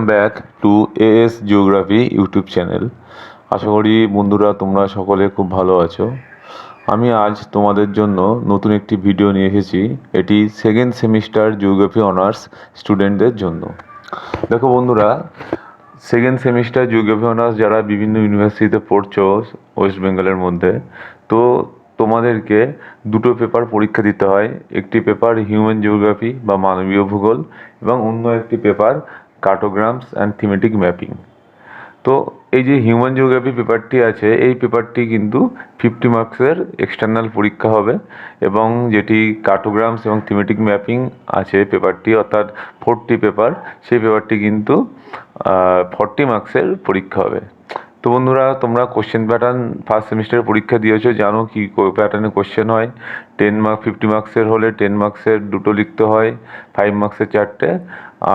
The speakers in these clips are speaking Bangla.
Back to AS geography YouTube channel. আশা করি বন্ধুরা তোমরা সকলে খুব ভালো আছো। আমি আজ তোমাদের জন্য নতুন একটি ভিডিও নিয়ে এসেছি। এটি সেকেন্ড সেমিস্টার জিওগ্রাফি অনার্স স্টুডেন্টদের জন্য। দেখো বন্ধুরা, সেকেন্ড সেমিস্টার জিওগ্রাফি অনার্স যারা বিভিন্ন ইউনিভার্সিটিতে পড়ছো ওয়েস্ট বেঙ্গলের মধ্যে, তো তোমাদেরকে দুটো পেপার পরীক্ষা দিতে হয়। একটি পেপার হিউম্যান জিওগ্রাফি বা মানবীয় ভূগোল এবং অন্য একটি পেপার কার্টোগ্রামস অ্যান্ড থিমেটিক ম্যাপিং। তো এই যে হিউম্যান জিওগ্রাফি পেপারটি আছে, এই পেপারটি কিন্তু 50 মার্কসের এক্সটার্নাল পরীক্ষা হবে, এবং যেটি কার্টোগ্রামস এবং থিমেটিক ম্যাপিং আছে পেপারটি, অর্থাৎ 40 পেপার, সেই পেপারটি কিন্তু 40 মার্কসের পরীক্ষা হবে। তো বন্ধুরা, তোমরা কোশ্চেন প্যাটার্ন ফার্স্ট সেমিস্টারে পরীক্ষা দিয়েছো, জানো কি প্যাটার্নে কোশ্চেন হয়। 50 মার্কসের হলে 10 মার্কসের দুটো লিখতে হয়, 5 মার্কসের 4টে,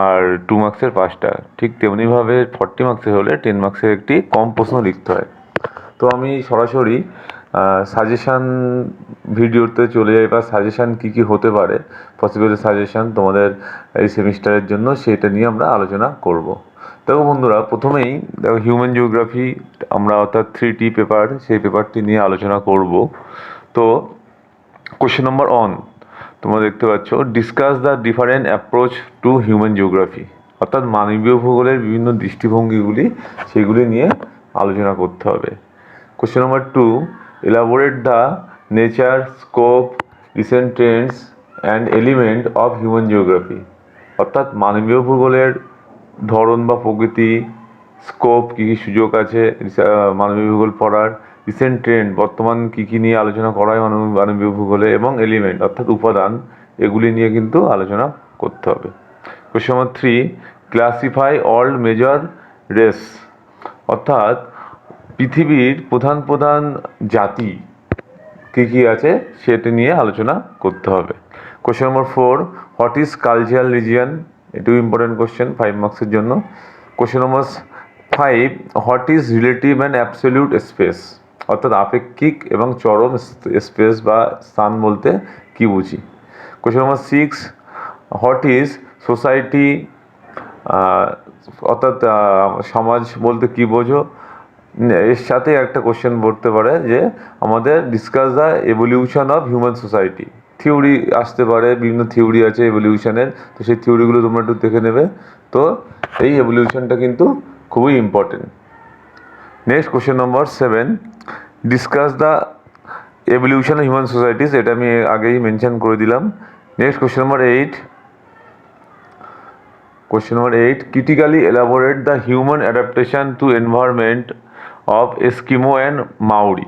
আর 2 মার্কসের 5টা। ঠিক তেমনিভাবে 40 মার্কসের হলে 10 মার্কসের একটি কম প্রশ্ন লিখতে হয়। তো আমি সরাসরি সাজেশান ভিডিওতে চলে যাই, বা সাজেশান কী কী হতে পারে, পসিবল সাজেশান তোমাদের এই সেমিস্টারের জন্য, সেটা নিয়ে আমরা আলোচনা করব। দেখো বন্ধুরা, প্রথমেই দেখো হিউম্যান জিওগ্রাফি আমরা, অর্থাৎ 3টি পেপার, সেই পেপারটি নিয়ে আলোচনা করব। তো কোশ্চেন নম্বর 1 তোমরা দেখতে পাচ্ছ, discuss the different approach to human geography, অর্থাৎ মানবীয় ভূগোলের বিভিন্ন দৃষ্টিভঙ্গিগুলি, সেগুলি নিয়ে আলোচনা করতে হবে। Question number 2, elaborate the nature, scope, recent Trends and element of human geography, অর্থাৎ মানবীয় ভূগোলের ধরন বা প্রকৃতি, স্কোপ, কী কী সুযোগ আছে মানবীয় ভূগোল পড়ার, রিসেন্ট ট্রেন্ড, বর্তমান কী কী নিয়ে আলোচনা করা হয় মানবীয় ভূগোলে, এবং এলিমেন্ট অর্থাৎ উপাদান, এগুলি নিয়ে কিন্তু আলোচনা করতে হবে। Question number 3, classify all major race, অর্থাৎ পৃথিবীর প্রধান প্রধান জাতি কী কী আছে সেটা নিয়ে আলোচনা করতে হবে। Question number 4, what is cultural region, এটাও ইম্পর্টেন্ট কোশ্চেন 5 মার্কসের জন্য। Question number 5, what is relative and absolute space, অর্থাৎ আপেক্ষিক এবং চরম স্পেস বা স্থান বলতে কী বুঝি। Question number 6, what is society, অর্থাৎ সমাজ বলতে কী বোঝো। এর সাথে একটা কোশ্চেন পড়তে পারে যে আমাদের discuss the evolution of human society, theory আসতে পারে, বিভিন্ন থিওরি আছে এভলিউশনের, তো সেই থিওরিগুলো তোমরা একটু দেখে নেবে। তো এই এভলিউশনটা কিন্তু খুবই important. Next question number 7, discuss the evolution of human societies, এটা আমি আগেই মেনশন করে দিলাম। Next question number 8, critically elaborate the human adaptation to environment of Eskimo and Maori।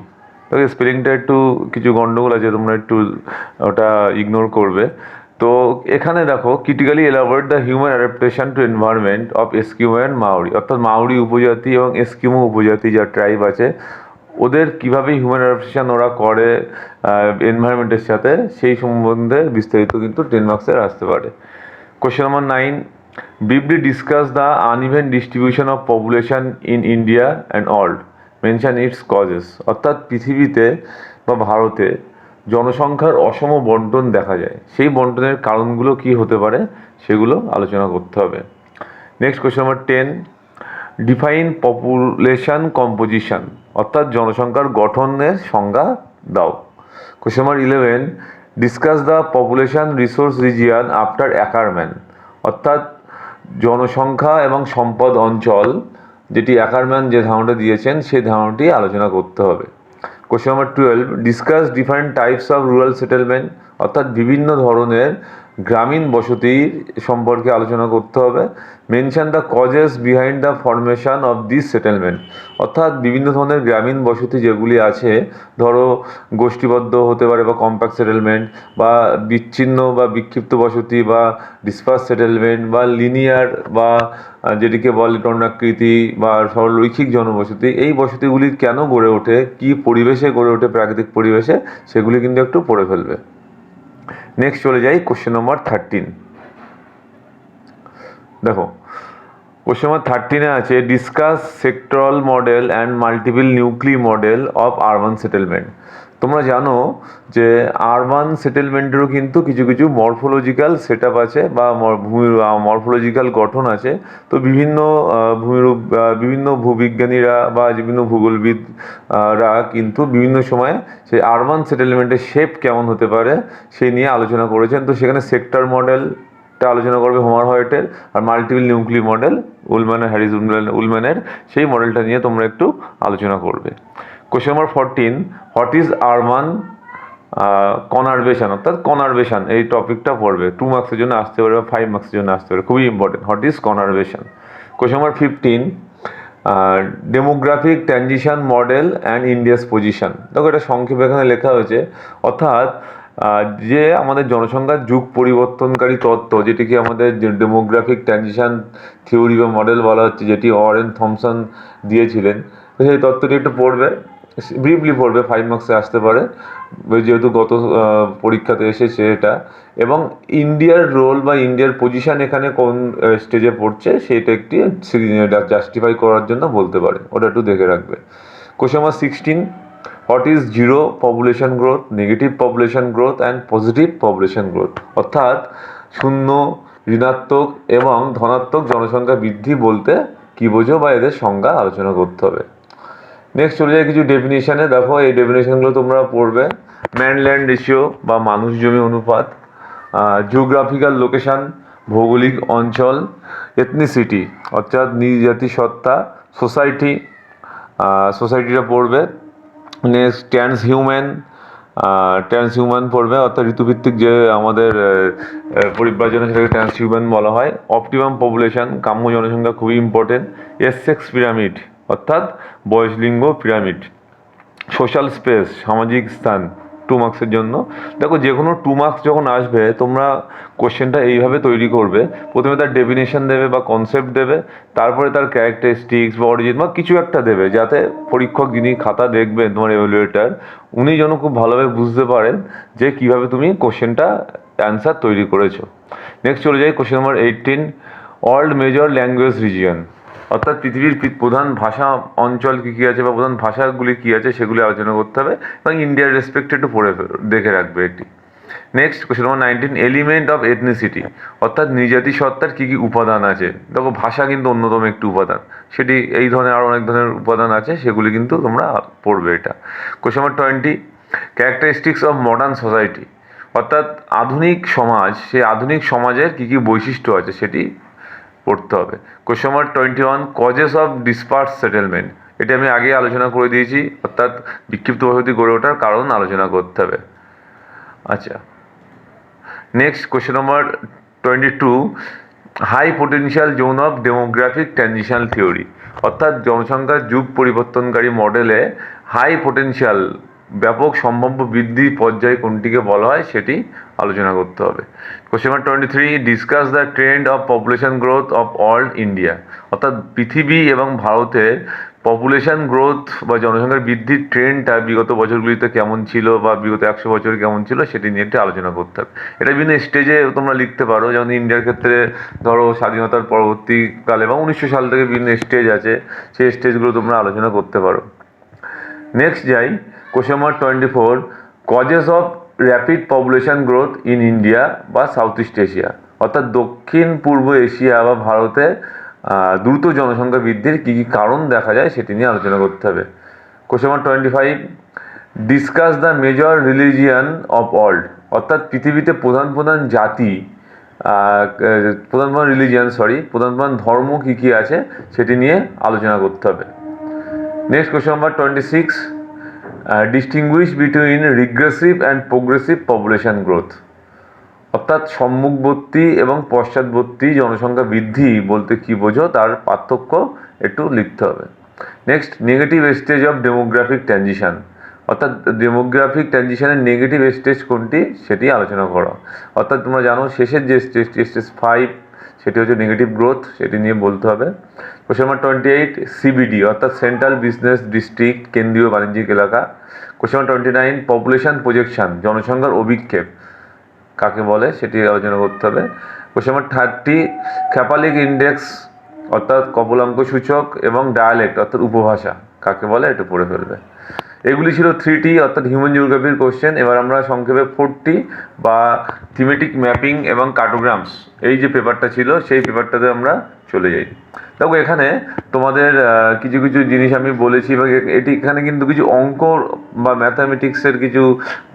তো স্পেলিংটা একটু কিছু গন্ডগোল আছে, তোমরা একটু ওটা ইগনোর করবে। তো এখানে দেখো, critically elaborate the human adaptation to environment of Eskimo and Maori, অর্থাৎ মাওরি উপজাতি এবং এস্কিমো উপজাতি যা ট্রাইব আছে, ওদের কীভাবে হিউম্যান অ্যাডাপ্টেশন ওরা করে এনভায়রনমেন্টের সাথে, সেই সম্বন্ধে বিস্তারিত কিন্তু 10 মার্কসের আসতে পারে। Question number 9, briefly discuss the uneven distribution of population in India and world, mention its causes, অর্থাৎ পৃথিবীতে বা ভারতে জনসংখ্যার অসম বন্টন দেখা যায়, সেই বন্টনের কারণগুলো কি হতে পারে সেগুলো আলোচনা করতে হবে। Next question number 10, define population composition, অর্থাৎ জনসংখ্যার গঠনের সংজ্ঞা দাও। Question number 11, discuss the population resource region after Ackerman, অর্থাৎ জনসংখ্যা এবং সম্পদ অঞ্চল, যেটি অ্যাকারম্যান যে ধারণাটা দিয়েছেন সেই ধারণাটি আলোচনা করতে হবে। Question number 12, discuss different types of rural settlement, অর্থাৎ বিভিন্ন ধরনের গ্রামীণ বসতি সম্পর্কে আলোচনা করতে হবে। Mention the causes behind the formation of this settlement, অর্থাৎ বিভিন্ন ধরনের গ্রামীণ বসতি যেগুলি আছে, ধরো গোষ্ঠীবদ্ধ হতে পারে বা কম্প্যাক্ট সেটেলমেন্ট, বা বিচ্ছিন্ন বা বিক্ষিপ্ত বসতি, বা ডিসপার্স সেটেলমেন্ট, বা লিনিয়ার, বা যেটিকে বলে দণ্ডাকৃতি বা সরলরৈখিক জনবসতি, এই বসতিগুলি কেন গড়ে ওঠে, কী পরিবেশে গড়ে ওঠে, প্রাকৃতিক পরিবেশে, সেগুলি কিন্তু একটু পড়ে ফেলবে। নেক্সট চলে যাই কোশ্চেন নম্বর 13। দেখো কোশ্চেন নম্বর 13-এ আছে, discuss sectoral model and multiple nuclei model of urban settlement, তোমরা জানো যে আরবান সেটেলমেন্টেরও কিন্তু কিছু কিছু মরফোলজিক্যাল সেট আপ আছে বা মরফোলজিক্যাল গঠন আছে। তো বিভিন্ন ভূমিরূপ বিভিন্ন ভূবিজ্ঞানীরা বা বিভিন্ন ভূগোলবিদরা কিন্তু বিভিন্ন সময়ে সেই আরবান সেটেলমেন্টের শেপ কেমন হতে পারে সেই নিয়ে আলোচনা করেছেন। তো সেখানে সেক্টর মডেলটা আলোচনা করবে হোমার হোয়াইটের, আর মাল্টিপল নিউক্লি মডেল উলম্যান আর হ্যারিস উলম্যানের, সেই মডেলটা নিয়ে তোমরা একটু আলোচনা করবে। Question number 14, what is urban conurbation, অর্থাৎ কনারভেশন এই টপিকটা পড়বে। 2 মার্কসের জন্য আসতে পারে বা 5 মার্কসের জন্য আসতে পারে, খুবই important. What is conurbation. Question number 15, demographic transition model and India's position. দেখো এটা সংক্ষেপে এখানে লেখা হয়েছে, অর্থাৎ যে আমাদের জনসংখ্যার যুগ পরিবর্তনকারী তত্ত্ব, যেটিকে আমাদের ডেমোগ্রাফিক ট্রানজিশন থিওরি বা মডেল বলা হচ্ছে, যেটি ওয়ারেন থমসন দিয়েছিলেন, সেই তত্ত্বটি একটু পড়বে, ব্রিফলি পড়বে, 5 মার্কসে আসতে পারে যেহেতু গত পরীক্ষাতে এসেছে এটা। এবং ইন্ডিয়ার রোল বা ইন্ডিয়ার পজিশন এখানে কোন স্টেজে পড়ছে সেটা একটি জাস্টিফাই করার জন্য বলতে পারে, ওটা একটু দেখে রাখবে। Question number 16, what is zero population growth, negative population growth and positive population growth, অর্থাৎ শূন্য, ঋণাত্মক এবং ধনাত্মক জনসংখ্যা বৃদ্ধি বলতে কী বোঝো বা এদের সংজ্ঞা আলোচনা করতে হবে। নেক্সট চলে যায় কিছু ডেফিনিশনে। দেখো এই ডেফিনিশনগুলো তোমরা পড়বে। ম্যান ল্যান্ড রেশিও বা মানুষ জমি অনুপাত, জিওগ্রাফিক্যাল লোকেশান ভৌগোলিক অঞ্চল, এথনিসিটি অর্থাৎ নিজ জাতি সত্তা, সোসাইটি সোসাইটিটা পড়বে। নেক্সট ট্রান্সহিউম্যান পড়বে, অর্থাৎ ঋতুভিত্তিক যে আমাদের পরিব্রাজন সেটাকে ট্রান্সহিউম্যান বলা হয়। অপটিমাম পপুলেশন কাম্য জনসংখ্যা খুবই ইম্পর্টেন্ট। সেক্স পিরামিড অর্থাৎ বয়স লিঙ্গ পিরামিড। সোশ্যাল স্পেস সামাজিক স্থান, 2 মার্কসের জন্য। দেখো যে কোনো 2 মার্কস যখন আসবে তোমরা কোশ্চেনটা এইভাবে তৈরি করবে, প্রথমে তার ডেফিনেশন দেবে বা কনসেপ্ট দেবে, তারপরে তার ক্যারেক্টারিস্টিক্স বা অরিজিন বা কিছু একটা দেবে, যাতে পরীক্ষক যিনি খাতা দেখবেন তোমার এভালুয়েটার, উনি যেন খুব ভালোভাবে বুঝতে পারেন যে কীভাবে তুমি কোশ্চেনটা অ্যান্সার তৈরি করেছো। নেক্সট চলে যাই question number 18, world major language region, অর্থাৎ পৃথিবীর প্রধান ভাষা অঞ্চল কী কী আছে বা প্রধান ভাষাগুলি কী আছে সেগুলি আলোচনা করতে হবে, এবং ইন্ডিয়ার রেসপেক্টে একটু পড়ে দেখে রাখবে এটি। Next question number 19, element of ethnicity, অর্থাৎ নৃজাতি সত্তার কী কী উপাদান আছে। দেখো ভাষা কিন্তু অন্যতম একটি উপাদান, সেটি এই ধরনের আরও অনেক ধরনের উপাদান আছে, সেগুলি কিন্তু তোমরা পড়বে এটা। Question number 20, characteristics of modern society, অর্থাৎ আধুনিক সমাজ, সেই আধুনিক সমাজের কী কী বৈশিষ্ট্য আছে সেটি পড়তে হবে। Question number 21, causes of disperse settlement, এটা আমি আগে আলোচনা করে দিয়েছি, অর্থাৎ বিক্ষিপ্ত বসতি গড়ে ওঠার কারণ আলোচনা করতে হবে। আচ্ছা, next question number 22, high potential zone of demographic transition theory, অর্থাৎ জনসংখ্যার যুগ পরিবর্তনকারী মডেলে হাই পোটেনশিয়াল ব্যাপক সম্ভাব্য বৃদ্ধি পর্যায় কোনটিকে বলা হয় সেটি আলোচনা করতে হবে। Question number 23, discuss the trend of population growth of all India, অর্থাৎ পৃথিবী এবং ভারতের পপুলেশন গ্রোথ বা জনসংখ্যার বৃদ্ধির ট্রেন্ডটা বিগত বছরগুলিতে কেমন ছিল বা বিগত 100 বছর কেমন ছিল সেটি নিয়ে একটু আলোচনা করতে হবে। এটা বিভিন্ন স্টেজে তোমরা লিখতে পারো, যেমন ইন্ডিয়ার ক্ষেত্রে ধরো স্বাধীনতার পরবর্তীকালে বা 1900 সাল থেকে বিভিন্ন স্টেজ আছে, সেই স্টেজগুলো তোমরা আলোচনা করতে পারো। নেক্সট যাই question number 24, causes of rapid population growth in India বা সাউথ ইস্ট এশিয়া, অর্থাৎ দক্ষিণ পূর্ব এশিয়া বা ভারতে দ্রুত জনসংখ্যা বৃদ্ধির কী কী কারণ দেখা যায় সেটি নিয়ে আলোচনা করতে হবে। Question number 25, discuss the major religion of world, অর্থাৎ পৃথিবীতে প্রধান প্রধান জাতি, প্রধান প্রধান ধর্ম কী কী আছে সেটি নিয়ে আলোচনা করতে হবে। Next question number 26, distinguish between regressive and progressive population growth, অর্থাৎ সম্মুখবর্তী এবং পশ্চাৎবর্তী জনসংখ্যা বৃদ্ধি বলতে কী বোঝো তার পার্থক্য একটু লিখতে হবে। Next, negative stage of demographic transition, অর্থাৎ ডেমোগ্রাফিক ট্রানজিশনের নেগেটিভ স্টেজ কোনটি সেটি আলোচনা করা, অর্থাৎ তোমরা জানো শেষের যে স্টেজটি স্টেজ 5 সেটি হচ্ছে নেগেটিভ গ্রোথ, সেটি নিয়ে বলতে হবে। কোশ্চেন নম্বর 28, সিবিডি অর্থাৎ সেন্ট্রাল বিজনেস ডিস্ট্রিক্ট, কেন্দ্রীয় বাণিজ্যিক এলাকা। কোশ্চেন নম্বর 29, পপুলেশন প্রজেকশন জনসংখ্যার অভিক্ষেপ কাকে বলে সেটি আলোচনা করতে হবে। কোশ্চেন নম্বর 30, খ্যাপালিক ইন্ডেক্স অর্থাৎ কপলাঙ্ক সূচক এবং ডায়ালেক্ট অর্থাৎ উপভাষা কাকে বলে এটা পড়ে ফেলবে। এগুলি ছিল 3টি অর্থাৎ হিউম্যান জিওগ্রাফির কোশ্চেন। এবার আমরা সংক্ষেপে 4টি বা থিমেটিক ম্যাপিং এবং কার্টোগ্রামস এই যে পেপারটা ছিল সেই পেপারটাতে আমরা চলে যাই। দেখো এখানে তোমাদের কিছু কিছু জিনিস আমি বলেছি এবং এখানে কিন্তু কিছু অঙ্ক বা ম্যাথামেটিক্সের কিছু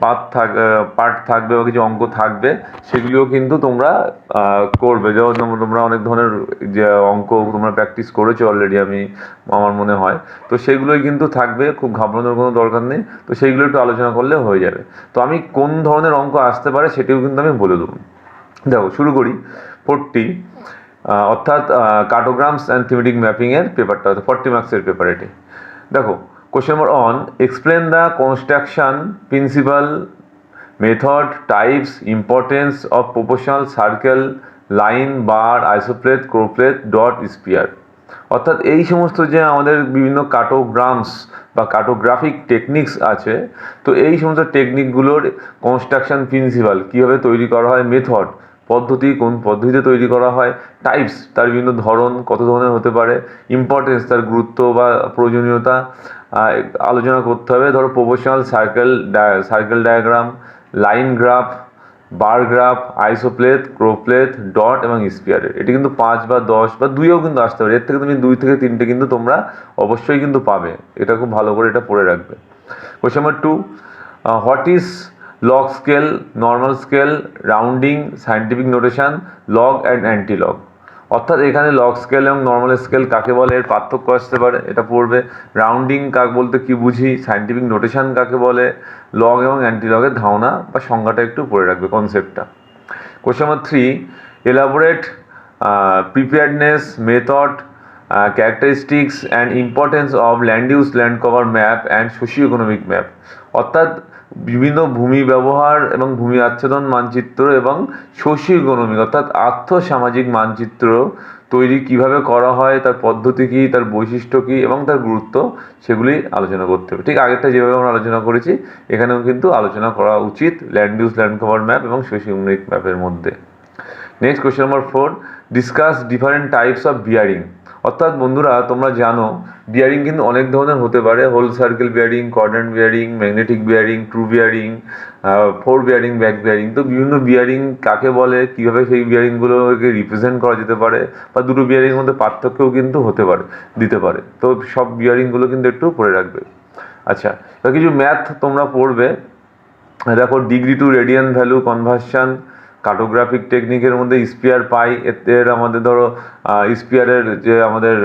পার্ট থাকবে বা কিছু অঙ্ক থাকবে, সেগুলিও কিন্তু তোমরা করবে। যেমন তোমরা অনেক ধরনের যে অঙ্ক তোমরা প্র্যাকটিস করেছো অলরেডি আমার মনে হয়, তো সেগুলোই কিন্তু থাকবে, খুব ঘাবড়ানোর কোনো দরকার নেই। তো সেইগুলো একটু আলোচনা করলে হয়ে যাবে। তো আমি কোন ধরনের অঙ্ক আসতে পারে সেটিও কিন্তু আমি বলে দেবো। দেখো শুরু করি 4টি অর্থাৎ কার্টোগ্রামস অ্যান্ড থিমেটিক ম্যাপিংয়ের পেপারটা, 40 মার্কসের পেপার এটি। দেখো question number 1, explain the construction principle, method, types, importance of proportional circle, line, bar, isopleth, choropleth, dot, sphere. অর্থাৎ এই সমস্ত যে আমাদের বিভিন্ন কার্টোগ্রামস বা কার্টোগ্রাফিক টেকনিক্স আছে, তো এই সমস্ত টেকনিকগুলোর কনস্ট্রাকশন প্রিন্সিপাল কীভাবে তৈরি করা হয়, মেথড পদ্ধতি কোন পদ্ধতিতে তৈরি করা হয়, টাইপস তার বিভিন্ন ধরন কত ধরনের হতে পারে, ইম্পর্টেন্স তার গুরুত্ব বা প্রয়োজনীয়তা আলোচনা করতে হবে। ধরো proportional circle diagram, line graph, bar graph, isopleth, choropleth, dot এবং স্পিয়ার। এটি কিন্তু 5 বা 10 বা 2ও কিন্তু আসতে পারে। এর থেকে তুমি 2 থেকে 3টে কিন্তু তোমরা অবশ্যই কিন্তু পাবে। এটা খুব ভালো করে এটা পড়ে রাখবে। Question number 2, what is log scale, normal scale, rounding, scientific notation, log and anti log. অর্থাৎ এখানে লগ স্কেল এবং নর্মাল স্কেল কাকে বলে, এর পার্থক্য আসতে পারে, এটা পড়বে। রাউন্ডিং কাকে বলতে কি বুঝি, সায়েন্টিফিক নোটেশন কাকে বলে, লগ এবং অ্যান্টি লগের ধারণা বা সংজ্ঞাটা একটু পড়ে রাখবে, কনসেপ্টটা। Question number 3, elaborate preparedness, method, characteristics and importance of land use, land cover map and socio economic map. অর্থাৎ বিভিন্ন ভূমি ব্যবহার এবং ভূমি আচ্ছাদন মানচিত্র এবং সোশিও ইকোনমিক অর্থাৎ আর্থসামাজিক মানচিত্র তৈরি কিভাবে করা হয়, তার পদ্ধতি কী, তার বৈশিষ্ট্য কী এবং তার গুরুত্ব, সেগুলি আলোচনা করতে হবে। ঠিক আগেরটা যেভাবে আমরা আলোচনা করেছি এখানেও কিন্তু আলোচনা করা উচিত land use, land cover map এবং সোশিও ইকোনমিক ম্যাপের মধ্যে। Next question number 4, discuss different types of bearing. অর্থাৎ বন্ধুরা তোমরা জানো বিয়ারিং কিন্তু অনেক ধরনের হতে পারে, whole circle bearing, quadrant bearing, magnetic bearing, true bearing, 4 bearing, back bearing. তো বিভিন্ন বিয়ারিং কাকে বলে, কীভাবে সেই বিয়ারিংগুলোকে রিপ্রেজেন্ট করা যেতে পারে বা দুটো বিয়ারিংয়ের মধ্যে পার্থক্যও কিন্তু দিতে পারে। তো সব বিয়ারিংগুলো কিন্তু একটু পড়ে রাখবে। আচ্ছা, এবার কিছু ম্যাথ তোমরা পড়বে। দেখো degree to radian value conversion, cartographic টেকনিকের মধ্যে স্পিয়ার পাই, এর আমাদের ধরো স্পিয়ারের যে আমাদের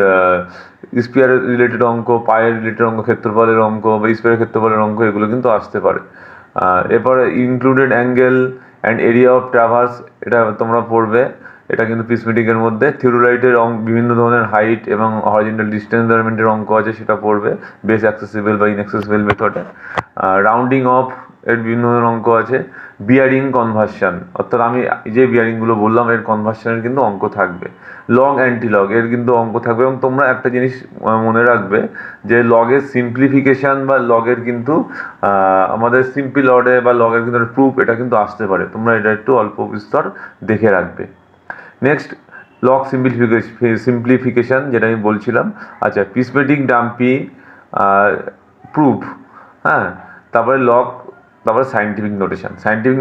স্পিয়ারের রিলেটেড অঙ্ক, পায়ের রিলেটেড অঙ্ক, ক্ষেত্রফলের অঙ্ক বা স্পিয়ারের ক্ষেত্রফলের অঙ্ক, এগুলো কিন্তু আসতে পারে। এরপরে included angle and area of traverse, এটা তোমরা পড়বে। এটা কিন্তু পিসমেটিকের মধ্যে। থিওরাইটের বিভিন্ন ধরনের হাইট এবং হরিজন্টাল ডিস্টেন্স মেজারমেন্টের অঙ্ক আছে, সেটা পড়বে বেস অ্যাক্সেসিবল বা ইনঅ্যাক্সেসিবল মেথডে। রাউন্ডিং অফ এর বিভিন্ন ধরনের অঙ্ক আছে। বিয়ারিং কনভার্সন অর্থাৎ আমি যে বিয়ারিংগুলো বললাম এর কনভার্সনের কিন্তু অঙ্ক থাকবে। লগ অ্যান্টি লগ এর কিন্তু অঙ্ক থাকবে। এবং তোমরা একটা জিনিস মনে রাখবে যে লগের সিম্পলিফিকেশান বা লগের কিন্তু আমাদের সিম্পল অর্ডে বা লগের কিন্তু প্রুফ এটা কিন্তু আসতে পারে। তোমরা এটা একটু অল্প বিস্তর দেখে রাখবে। নেক্সট লগ সিম্পলিফিকেশান যেটা আমি বলছিলাম। আচ্ছা, পিসমেটিক ডাম্পি প্রুফ, হ্যাঁ, তারপরে লগ, তারপরে সায়েন্টিফিক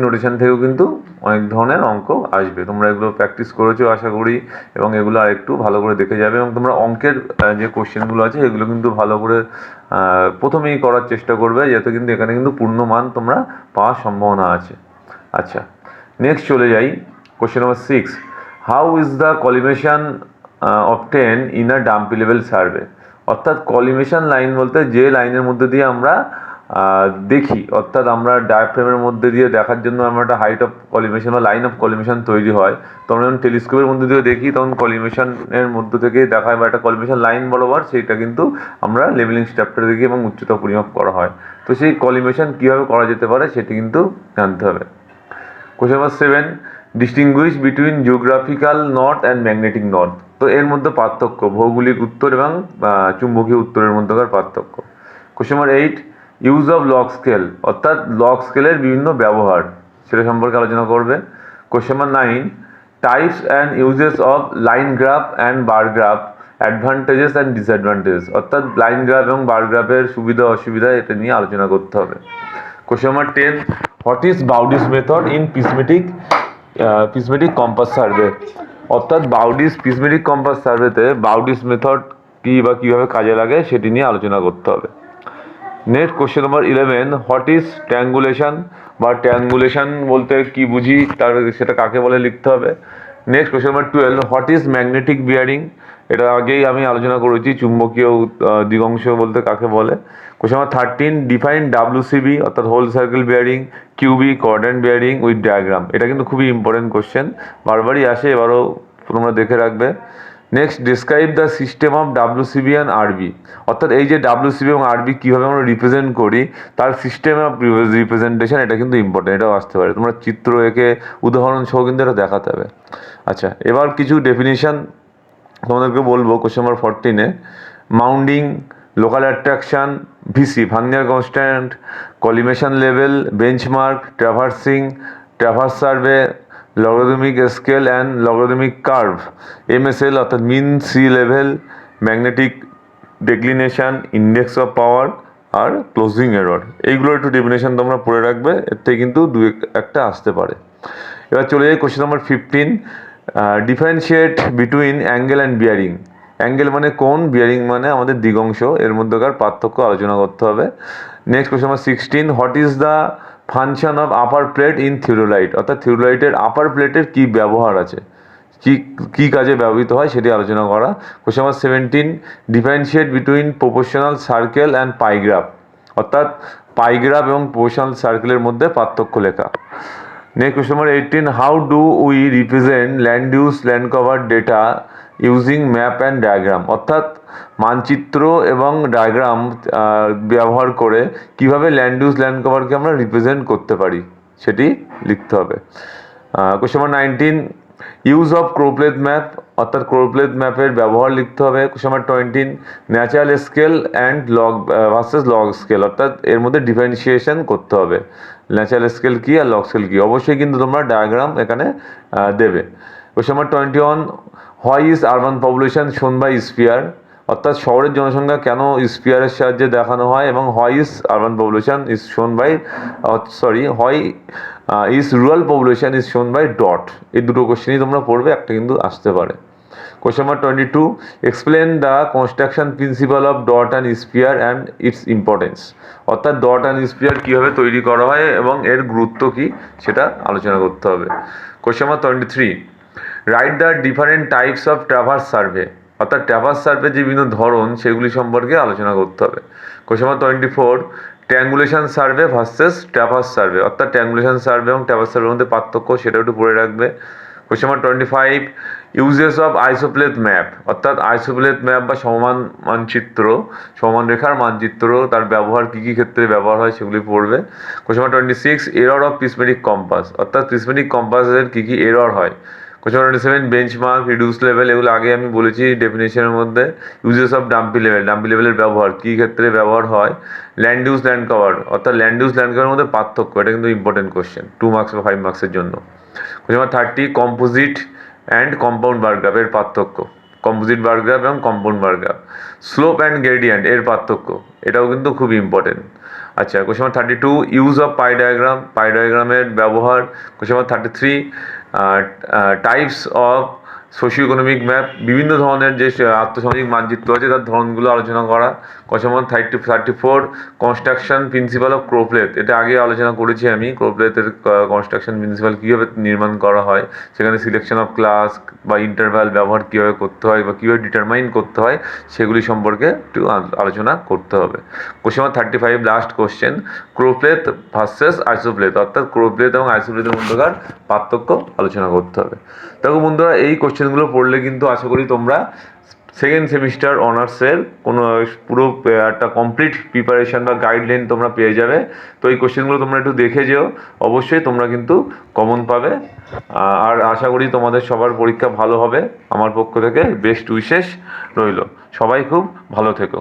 নোটেশন থেকেও কিন্তু অনেক ধরনের অঙ্ক আসবে। তোমরা এগুলো প্র্যাকটিস করেছো আশা করি এবং এগুলো আর একটু ভালো করে দেখে যাবে। এবং তোমরা অঙ্কের যে কোশ্চেনগুলো আছে এগুলো কিন্তু ভালো করে প্রথমেই করার চেষ্টা করবে, যাতে কিন্তু এখানে কিন্তু পূর্ণ মান তোমরা পাওয়ার সম্ভাবনা আছে। আচ্ছা, নেক্সট চলে যাই question number 6, how is the collimation obtain in a dumpy level survey. অর্থাৎ কলিমেশন লাইন বলতে যে লাইনের মধ্যে দিয়ে আমরা দেখি, অর্থাৎ আমরা ডায়াফ্রেমের মধ্যে দিয়ে দেখার জন্য আমরা একটা হাইট অফ কলিমেশন বা লাইন অফ কলিমেশন তৈরি হয়। তো আমরা যখন টেলিস্কোপের মধ্যে দিয়ে দেখি তখন কলিমেশনের মধ্য থেকে দেখা হয় বা একটা কলিমেশন লাইন বরাবর সেইটা কিন্তু আমরা লেভেলিং স্ট্যাপটা দেখি এবং উচ্চতা পরিমাপ করা হয়। তো সেই কলিমেশন কীভাবে করা যেতে পারে সেটি কিন্তু জানতে হবে। Question number 7, distinguish between geographical north and magnetic north. তো এর মধ্যে পার্থক্য, ভৌগোলিক উত্তর এবং চুম্বকীয় উত্তরের মধ্যেকার পার্থক্য। Question number 8, use of log scale অর্থাৎ লগ স্কেলের বিভিন্ন ব্যবহার সেটা সম্পর্কে আলোচনা করবে। Question number 9, types and uses of line graph and bar graph advantages and disadvantages, অর্থাৎ লাইন গ্রাফ এবং বার গ্রাফের সুবিধা অসুবিধা এটা নিয়ে আলোচনা করতে হবে। Question number 10, what is Bowditch method in prismatic compass survey, অর্থাৎ পিসমেটিক কম্পাস সার্ভেতে বাউডিস মেথড কী বা কীভাবে কাজে লাগে সেটি নিয়ে আলোচনা করতে হবে। Next question number 11, what is triangulation বা ট্যাঙ্গুলেশন বলতে কি বুঝি তার সেটা কাকে বলে লিখতে হবে। Next question number 12, what is magnetic bearing, এটা আগেই আমি আলোচনা করেছি, চুম্বকীয় দিগংশ বলতে কাকে বলে। কোশ্চেন নাম্বার 13, ডিফাইন WCB অর্থাৎ whole circle bearing, QB quadrant bearing with diagram, এটা কিন্তু খুবই ইম্পর্টেন্ট কোশ্চেন, বারবারই আসে, এবারও তোমরা দেখে রাখবে। Next, describe the system of WCB and RB, অর্থাৎ এই যে WCB এবং RB কীভাবে আমরা রিপ্রেজেন্ট করি তার সিস্টেম অফ রিপ্রেজেন্টেশন, এটা কিন্তু ইম্পর্টেন্ট, এটাও আসতে পারে, তোমরা চিত্র এঁকে উদাহরণ সহ কিন্তু এটা দেখাতে হবে। আচ্ছা, এবার কিছু ডেফিনিশন তোমাদেরকে বলবো। Question number 14, mounding, local attraction, VC vernier constant, collimation level, benchmark, traverse survey, logarithmic scale and logarithmic curve, MSL অর্থাৎ mean sea level, magnetic declination, index of power আর ক্লোজিং এরর, এইগুলোর একটু ডেফিনেশন তোমরা পড়ে রাখবে, এর থেকে কিন্তু একটা আসতে পারে। এবার চলে যাই question number 15, differentiate between angle and bearing, angle মানে কোণ, বিয়ারিং মানে আমাদের দিগংশ, এর মধ্যেকার পার্থক্য আলোচনা করতে হবে। Next question number 16, what is the function of upper plate in theodolite, অর্থাৎ থিওডোলাইটের আপার প্লেটের কী ব্যবহার আছে, কী কাজে ব্যবহৃত হয় সেটি আলোচনা করা। Question number 17, differentiate between proportional circle and pie graph, অর্থাৎ পাইগ্রাফ এবং প্রপোর্শনাল সার্কেলের মধ্যে পার্থক্য লেখা। Next question number 18, how do we represent land use land cover data using map and diagram, অর্থাৎ মানচিত্র এবং ডায়াগ্রাম ব্যবহার করে কিভাবে ল্যান্ড ইউজ ল্যান্ড কভারকে আমরা রিপ্রেজেন্ট করতে পারি সেটি লিখতে হবে। Question number 19, use of choropleth map, অর্থাৎ ক্রোপ্লেথ ম্যাপের ব্যবহার লিখতে হবে। Question number 20, natural scale and log versus log scale, অর্থাৎ এর মধ্যে ডিফারেন্সিয়েশন করতে হবে, ন্যাচারাল স্কেল কী আর লগ স্কেল কী, অবশ্যই কিন্তু তোমরা ডায়াগ্রাম এখানে দেবে। Question number 21, why is urban population shown by sphere, অর্থাৎ শহরের জনসংখ্যা কেন স্পিয়ারের সাহায্যে দেখানো হয়, এবং why is urban population is shown by why is rural population is shown by dot, এই দুটো কোশ্চেনই তোমরা পড়বে, একটা কিন্তু আসতে পারে। Question number 22, explain the construction principle of dot and sphere and its importance, অর্থাৎ ডট অ্যান্ড স্পিয়ার কীভাবে তৈরি করা হয় এবং এর গুরুত্ব কী সেটা আলোচনা করতে হবে। Question number 23, write the different types of traverse survey, অর্থাৎ ট্রাভার্স সার্ভে যে বিভিন্ন ধরন সেগুলি সম্পর্কে আলোচনা করতে হবে। Question number 24, triangulation survey versus traverse survey, অর্থাৎ ট্যাঙ্গুলেশন সার্ভে এবং ট্রাভার্স সার্ভের মধ্যে পার্থক্য সেটা একটু পড়ে রাখবে। Question number 25, uses of isopleth map, অর্থাৎ আইসোপ্লেথ ম্যাপ বা সমান মানচিত্র, সমান রেখার মানচিত্র, তার ব্যবহার কী কী ক্ষেত্রে ব্যবহার হয় সেগুলি পড়বে। Question number 26, error of prismatic compass, অর্থাৎ প্রিসমেটিক কম্পাসের কী কী এরর হয়। Question number 27, benchmark, reduce level, এগুলো আগে আমি বলেছি ডেফিনেশনের মধ্যে। ইউজেস অফ ডাম্পি লেভেলের ব্যবহার কী ক্ষেত্রে ব্যবহার হয়। ল্যান্ড ইউজ ল্যান্ড কভার, অর্থাৎ ল্যান্ড ইউজ ল্যান্ড কভারের মধ্যে পার্থক্য, এটা কিন্তু ইম্পর্টেন্ট কোশ্চেন, 2 মার্কস বা 5 মার্কসের জন্য। Question number 30, composite and compound bar graph এর পার্থক্য, কম্পোজিট বার গ্রাফ এবং compound bar graph. Slope and gradient এর পার্থক্য, এটাও কিন্তু খুব ইম্পর্টেন্ট। আচ্ছা, কোশ্চেন নাম্বার 32, ইউজ অফ পাই ডায়াগ্রামের ব্যবহার। Question number 33, types of socio economic map, বিভিন্ন ধরনের যে আর্থসামাজিক মানচিত্র আছে তার ধরনগুলো আলোচনা করা। Question number 34, construction principle of choropleth, এটা আগে আলোচনা করেছি আমি, ক্রোপ্লেথের কনস্ট্রাকশন প্রিন্সিপাল কীভাবে নির্মাণ করা হয়, সেখানে সিলেকশন অফ ক্লাস বা ইন্টারভ্যাল ব্যবহার কীভাবে করতে হয় বা কীভাবে ডিটারমাইন করতে হয় সেগুলি সম্পর্কে একটু আলোচনা করতে হবে। Question number 35, last question, choropleth versus isopleth, অর্থাৎ ক্রোপ্লেথ এবং আইসোপ্লেথের মধ্যকার পার্থক্য আলোচনা করতে হবে। দেখো বন্ধুরা, এই কোশ্চেনগুলো পড়লে কিন্তু আশা করি তোমরা সেকেন্ড সেমিস্টার অনার্সের কোনো পুরো একটা কমপ্লিট প্রিপারেশন বা গাইডলাইন তোমরা পেয়ে যাবে। তো এই কোশ্চেনগুলো তোমরা একটু দেখে যেও, অবশ্যই তোমরা কিন্তু কমন পাবে। আর আশা করি তোমাদের সবার পরীক্ষা ভালো হবে। আমার পক্ষ থেকে বেস্ট উইশেস রইল। সবাই খুব ভালো থেকো।